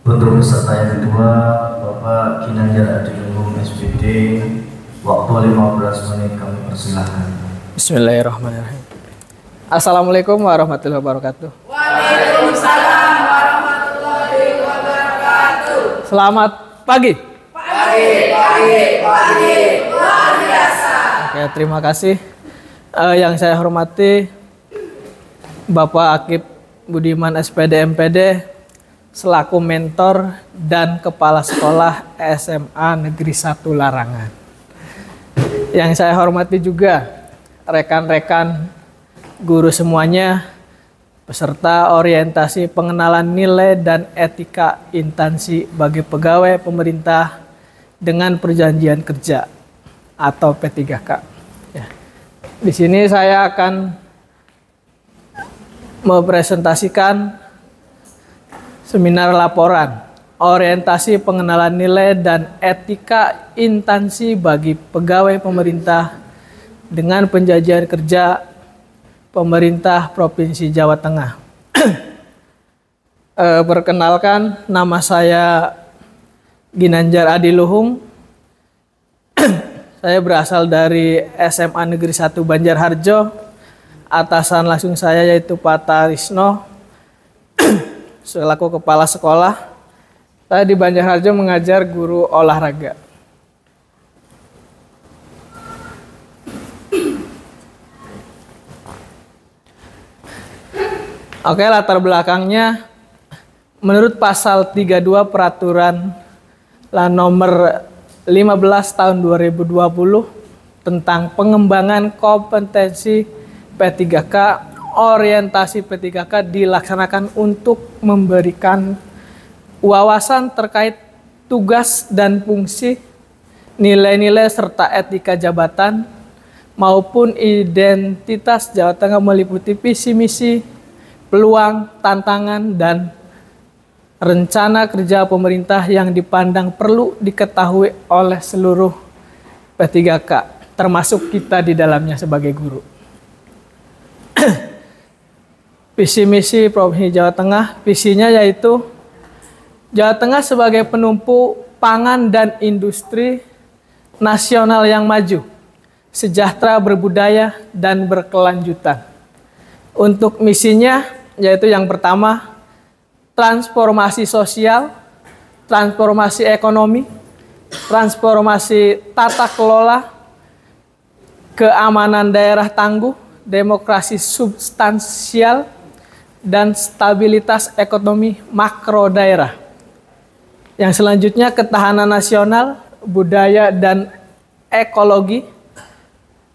Untuk peserta yang kedua, Bapak Ginanjar Adiluhung SPD, waktu 15 menit kami persilahkan. Bismillahirrahmanirrahim. Assalamualaikum warahmatullahi wabarakatuh. Waalaikumsalam warahmatullahi wabarakatuh. Selamat pagi. Pagi, luar biasa. Oke, terima kasih. Yang saya hormati Bapak Akip Budiman SPD MPD selaku mentor dan kepala sekolah SMA Negeri 1 Larangan. Yang saya hormati juga rekan-rekan guru semuanya, peserta orientasi pengenalan nilai dan etika instansi bagi pegawai pemerintah dengan perjanjian kerja atau P3K. Ya. Di sini saya akan mempresentasikan seminar laporan orientasi pengenalan nilai dan etika instansi bagi pegawai pemerintah dengan perjanjian kerja pemerintah Provinsi Jawa Tengah. Perkenalkan, nama saya Ginanjar Adiluhung. Saya berasal dari SMA Negeri 1 Banjarharjo. Atasan langsung saya yaitu Pak Tarisno selaku kepala sekolah. Saya di Banjarharjo mengajar guru olahraga. Oke, latar belakangnya menurut pasal 32 peraturan nomor 15 tahun 2020 tentang pengembangan kompetensi P3K, orientasi P3K dilaksanakan untuk memberikan wawasan terkait tugas dan fungsi, nilai-nilai serta etika jabatan maupun identitas Jawa Tengah meliputi visi misi, peluang, tantangan, dan rencana kerja pemerintah yang dipandang perlu diketahui oleh seluruh P3K, termasuk kita di dalamnya sebagai guru. Visi misi Provinsi Jawa Tengah, visinya yaitu Jawa Tengah sebagai penumpu pangan dan industri nasional yang maju, sejahtera, berbudaya, dan berkelanjutan. Untuk misinya yaitu yang pertama, transformasi sosial, transformasi ekonomi, transformasi tata kelola, keamanan daerah tangguh, demokrasi substansial, dan stabilitas ekonomi makro daerah. Yang selanjutnya ketahanan nasional, budaya, dan ekologi,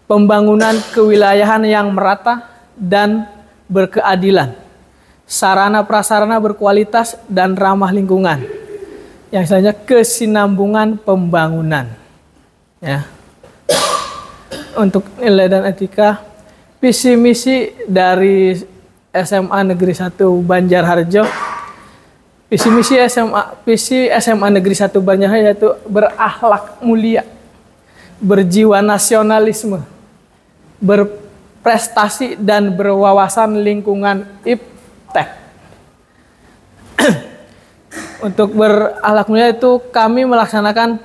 pembangunan kewilayahan yang merata dan berkeadilan, sarana prasarana berkualitas dan ramah lingkungan. Yang selanjutnya kesinambungan pembangunan. Ya. Untuk nilai dan etika, visi misi dari SMA Negeri 1 Banjarharjo. Visi SMA Negeri 1 Banjarharjo yaitu berakhlak mulia, berjiwa nasionalisme, berprestasi dan berwawasan lingkungan iptek. Untuk berakhlak mulia itu kami melaksanakan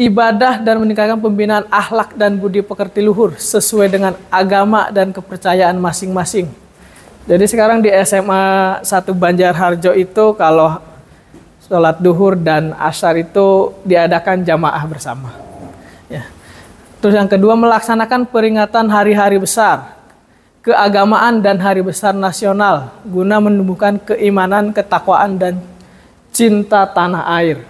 ibadah dan meningkatkan pembinaan akhlak dan budi pekerti luhur sesuai dengan agama dan kepercayaan masing-masing. Jadi sekarang di SMA 1 Banjarharjo itu kalau sholat duhur dan asyar itu diadakan jamaah bersama. Ya. Terus yang kedua, melaksanakan peringatan hari-hari besar keagamaan dan hari besar nasional guna menumbuhkan keimanan, ketakwaan, dan cinta tanah air.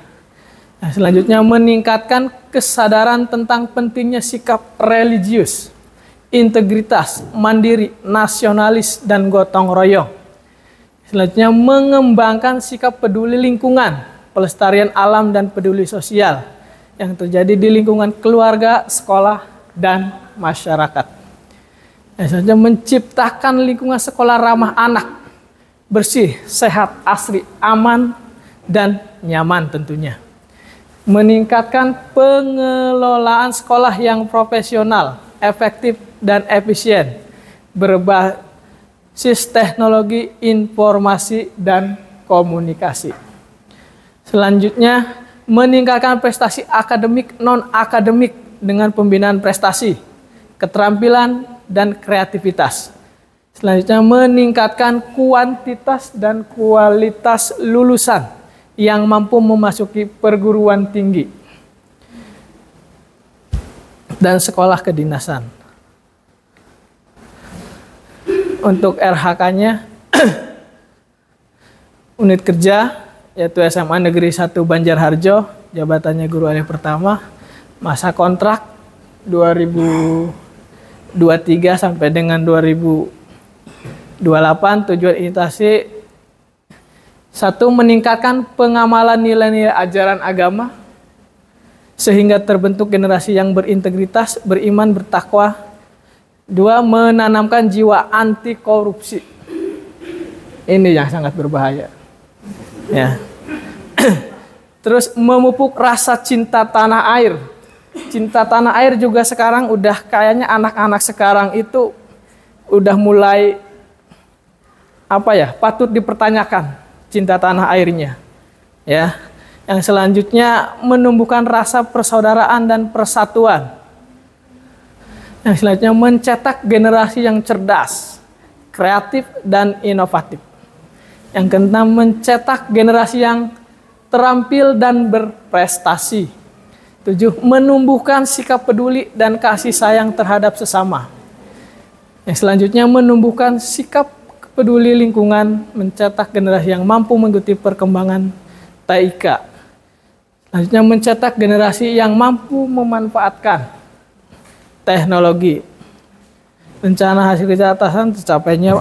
Nah, selanjutnya meningkatkan kesadaran tentang pentingnya sikap religius, integritas, mandiri, nasionalis, dan gotong royong. Selanjutnya mengembangkan sikap peduli lingkungan, pelestarian alam, dan peduli sosial yang terjadi di lingkungan keluarga, sekolah, dan masyarakat. Selanjutnya menciptakan lingkungan sekolah ramah anak, bersih, sehat, asri, aman, dan nyaman tentunya. Meningkatkan pengelolaan sekolah yang profesional, efektif, dan efisien, berbasis teknologi informasi dan komunikasi. Selanjutnya, meningkatkan prestasi akademik non-akademik dengan pembinaan prestasi, keterampilan, dan kreativitas. Selanjutnya, meningkatkan kuantitas dan kualitas lulusan yang mampu memasuki perguruan tinggi dan sekolah kedinasan. Untuk RH-nya, unit kerja yaitu SMA Negeri 1 Banjarharjo, jabatannya guru alih pertama, masa kontrak 2023 sampai dengan 2028. Tujuan inisiasi: 1. Meningkatkan pengamalan nilai-nilai ajaran agama sehingga terbentuk generasi yang berintegritas, beriman, bertakwa. 2. Menanamkan jiwa anti korupsi. Ini yang sangat berbahaya. Ya. Terus memupuk rasa cinta tanah air. Cinta tanah air juga sekarang udah kayaknya anak-anak sekarang itu udah mulai patut dipertanyakan cinta tanah airnya. Ya. Yang selanjutnya menumbuhkan rasa persaudaraan dan persatuan. Yang selanjutnya mencetak generasi yang cerdas, kreatif, dan inovatif. Yang keenam, mencetak generasi yang terampil dan berprestasi. 7. Menumbuhkan sikap peduli dan kasih sayang terhadap sesama. Yang selanjutnya menumbuhkan sikap peduli lingkungan, mencetak generasi yang mampu mengikuti perkembangan TIK. Selanjutnya mencetak generasi yang mampu memanfaatkan teknologi. Rencana hasil kerja atasan tercapainya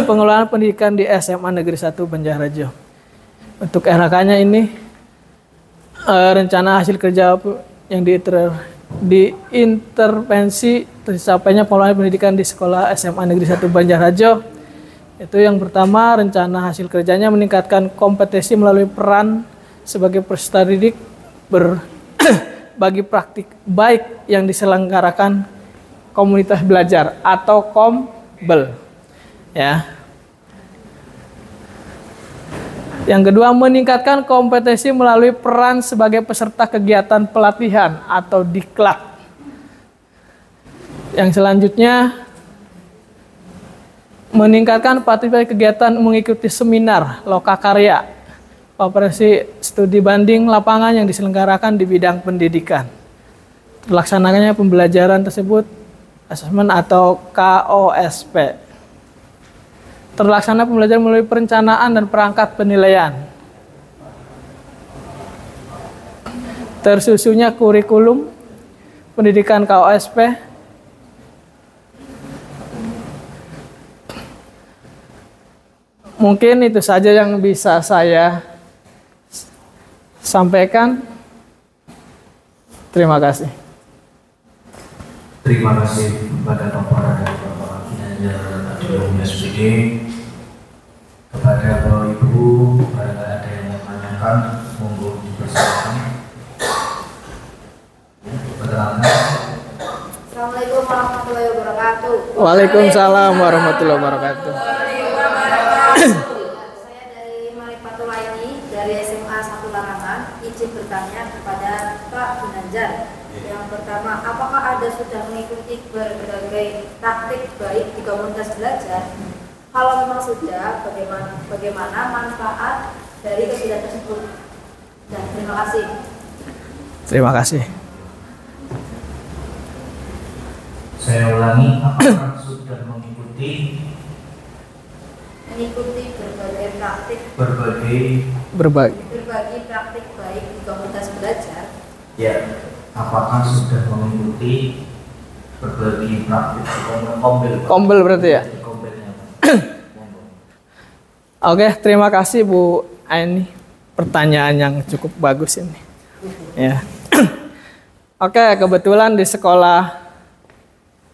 pengelolaan pendidikan di SMA Negeri 1 Banjarharjo. Untuk RHK-nya ini rencana hasil kerja yang diintervensi tercapainya pengelolaan pendidikan di sekolah SMA Negeri 1 Banjarharjo. Itu yang pertama, rencana hasil kerjanya meningkatkan kompetensi melalui peran sebagai peserta didik bagi praktik baik yang diselenggarakan komunitas belajar atau KOMBEL. Ya. Yang kedua, meningkatkan kompetensi melalui peran sebagai peserta kegiatan pelatihan atau diklat. Yang selanjutnya, meningkatkan partisipasi kegiatan mengikuti seminar lokakarya, operasi studi banding lapangan yang diselenggarakan di bidang pendidikan. Terlaksananya pembelajaran tersebut asesmen atau KOSP. Terlaksana pembelajaran melalui perencanaan dan perangkat penilaian. Tersusunnya kurikulum pendidikan KOSP. Mungkin itu saja yang bisa saya sampaikan. Terima kasih. Terima kasih kepada Bapak dan Bapak Kinerja Adiluhung SPD. Kepada Bapak Ibu, barangkali ada yang menanyakan, monggo dipersilakan. Pertanyaan. Assalamualaikum warahmatullahi wabarakatuh. Waalaikumsalam warahmatullahi wabarakatuh. Saya dari Maripatul Laini dari SMA 1 Larangan, izin bertanya kepada Pak Ginanjar. Yang pertama, apakah Anda sudah mengikuti berbagai praktik baik di komunitas belajar? Kalau memang sudah, bagaimana manfaat dari kegiatan tersebut? Dan terima kasih. Terima kasih. Saya ulangi, apakah sudah mengikuti berbagi praktik baik di komunitas belajar? Ya, apakah sudah mengikuti berbagi praktik di KOMBEL berarti ya? Oke, terima kasih Bu Aini. Pertanyaan yang cukup bagus ini. Ya. Oke, kebetulan di sekolah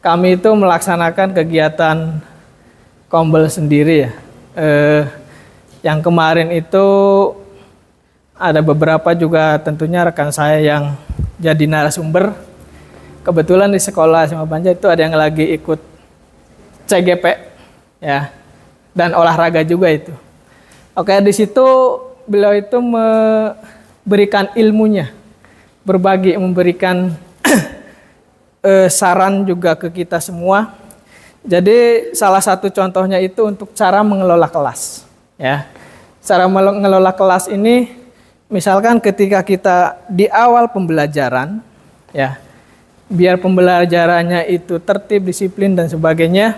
kami itu melaksanakan kegiatan KOMBEL sendiri ya. Yang kemarin itu ada beberapa juga tentunya rekan saya yang jadi narasumber. Kebetulan di sekolah SMA Banjar itu ada yang lagi ikut CGP ya, dan olahraga juga itu. Oke, di situ beliau itu memberikan ilmunya, berbagi, memberikan saran juga ke kita semua. Jadi salah satu contohnya itu untuk cara mengelola kelas. Ya, cara mengelola kelas ini, misalkan ketika kita di awal pembelajaran, ya, biar pembelajarannya itu tertib, disiplin dan sebagainya,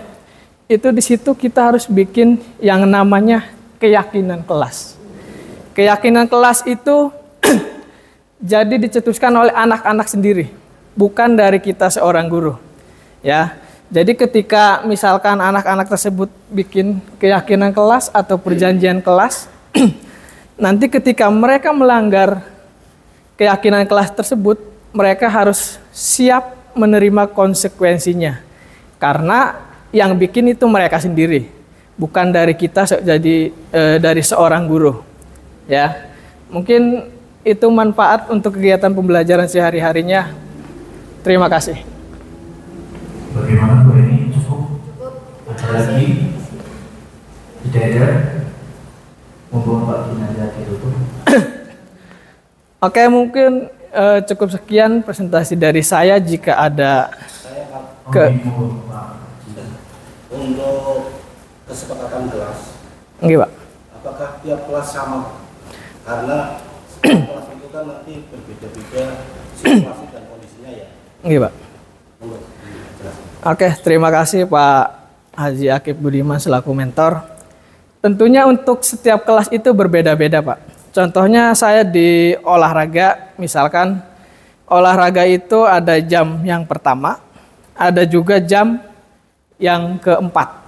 itu di situ kita harus bikin yang namanya keyakinan kelas. Keyakinan kelas itu jadi dicetuskan oleh anak-anak sendiri, bukan dari kita seorang guru. Ya, jadi ketika misalkan anak-anak tersebut bikin keyakinan kelas atau perjanjian kelas, nanti ketika mereka melanggar keyakinan kelas tersebut, mereka harus siap menerima konsekuensinya. Karena yang bikin itu mereka sendiri, bukan dari kita jadi dari seorang guru. Ya, mungkin itu manfaat untuk kegiatan pembelajaran sehari-harinya. Terima kasih. Bagaimana Bu ini? Cukup? Ada lagi? Tidak ada? Monggo Pak Kinanjar ditutup. Oke, mungkin cukup sekian presentasi dari saya. Jika ada untuk kesepakatan kelas, Nggih, Pak. apakah tiap kelas sama? Karena setiap kelas itu kan nanti berbeda-beda situasi dan kondisinya ya. Nggih, Pak. Monggo, dijelaskan. Oke, terima kasih Pak Haji Akib Budiman selaku mentor. Tentunya untuk setiap kelas itu berbeda-beda, Pak. Contohnya saya di olahraga, misalkan olahraga itu ada jam yang pertama, ada juga jam yang keempat.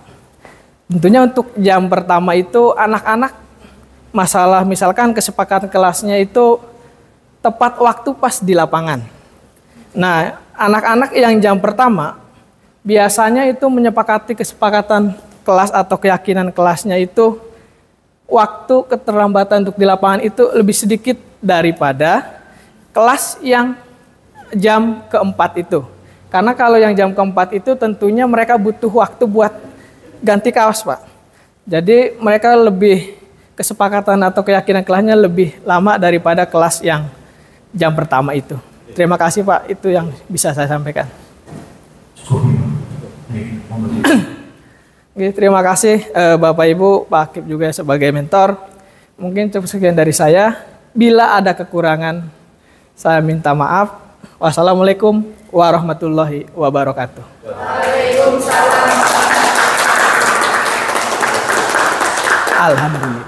Tentunya untuk jam pertama itu anak-anak masalah misalkan kesepakatan kelasnya itu tepat waktu pas di lapangan. Nah, anak-anak yang jam pertama biasanya itu menyepakati kesepakatan kelas atau keyakinan kelasnya itu waktu keterlambatan untuk di lapangan itu lebih sedikit daripada kelas yang jam keempat itu. Karena kalau yang jam keempat itu tentunya mereka butuh waktu buat ganti kaos, Pak. Jadi mereka lebih kesepakatan atau keyakinan kelasnya lebih lama daripada kelas yang jam pertama itu. Terima kasih Pak, itu yang bisa saya sampaikan. Oke, terima kasih Bapak Ibu, Pak Akib juga sebagai mentor. Mungkin cukup sekian dari saya. Bila ada kekurangan, saya minta maaf. Wassalamualaikum warahmatullahi wabarakatuh. Waalaikumsalam. Alhamdulillah.